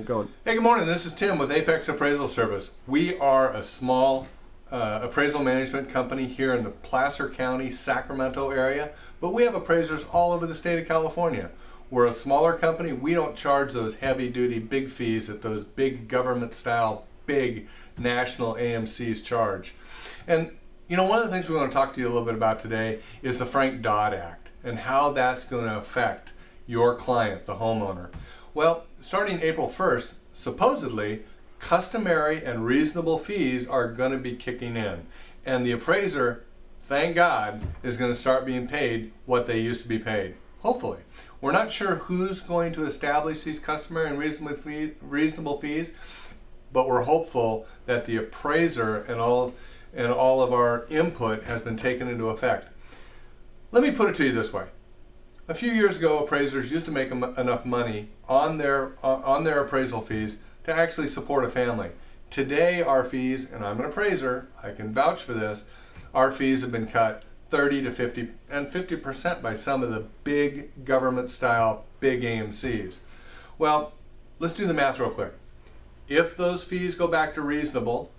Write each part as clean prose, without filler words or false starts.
Going. Hey, good morning. This is Tim with Apex Appraisal Service. We are a small appraisal management company here in the Placer County, Sacramento area, but we have appraisers all over the state of California. We're a smaller company. We don't charge those heavy-duty big fees that those big government-style, big national AMCs charge. And you know, one of the things we want to talk to you a little bit about today is the Frank-Dodd Act and how that's going to affect your client, the homeowner. Well, starting April 1st, supposedly, customary and reasonable fees are going to be kicking in. And the appraiser, thank God, is going to start being paid what they used to be paid. Hopefully. We're not sure who's going to establish these customary and reasonable fees, but we're hopeful that the appraiser and all of our input has been taken into effect. Let me put it to you this way. A few years ago, appraisers used to make enough money on their appraisal fees to actually support a family. Today, our fees, and I'm an appraiser, I can vouch for this, our fees have been cut 30 to 50 and 50% by some of the big government-style big AMCs. Well, let's do the math real quick. If those fees go back to reasonable,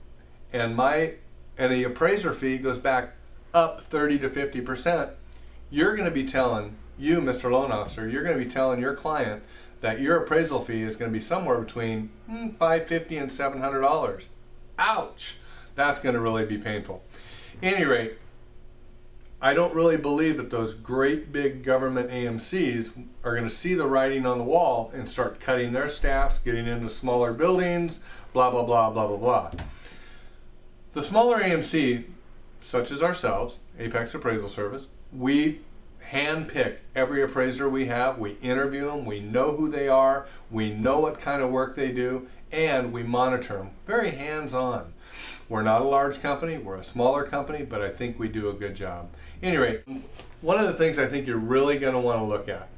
and the appraiser fee goes back up 30 to 50%, you're going to be telling you, Mr. Loan Officer, you're going to be telling your client that your appraisal fee is going to be somewhere between $550 and $700. Ouch! That's going to really be painful. At any rate, I don't really believe that those great big government AMCs are going to see the writing on the wall and start cutting their staffs, getting into smaller buildings, blah, blah, blah, blah, blah, blah. The smaller AMC, such as ourselves, Apex Appraisal Service, we handpick every appraiser we have. We interview them. We know who they are. We know what kind of work they do, and we monitor them. Very hands-on. We're not a large company. We're a smaller company, but I think we do a good job. At any rate, one of the things I think you're really going to want to look at,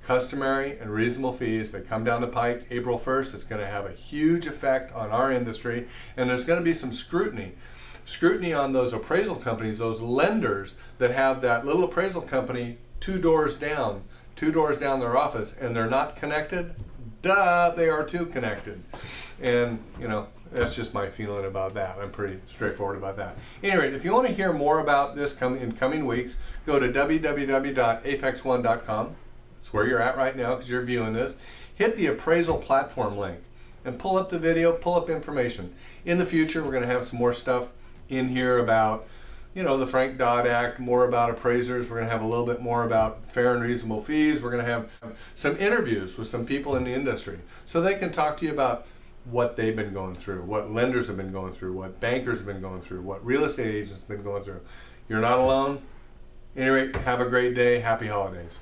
customary and reasonable fees. They come down the pike April 1st. It's going to have a huge effect on our industry, and there's going to be some scrutiny on those appraisal companies, those lenders that have that little appraisal company two doors down their office, and they're not connected. Duh, they are too connected. And you know, that's just my feeling about that. I'm pretty straightforward about that. Anyway, if you want to hear more about this in coming weeks, go to www.apexone.com. That's where you're at right now because you're viewing this. Hit the appraisal platform link and pull up the video, pull up information. In the future, we're going to have some more stuff in here about, you know, the Frank-Dodd Act, more about appraisers. We're going to have a little bit more about fair and reasonable fees. We're going to have some interviews with some people in the industry so they can talk to you about what they've been going through, what lenders have been going through, what bankers have been going through, what real estate agents have been going through. You're not alone. Anyway, have a great day. Happy holidays.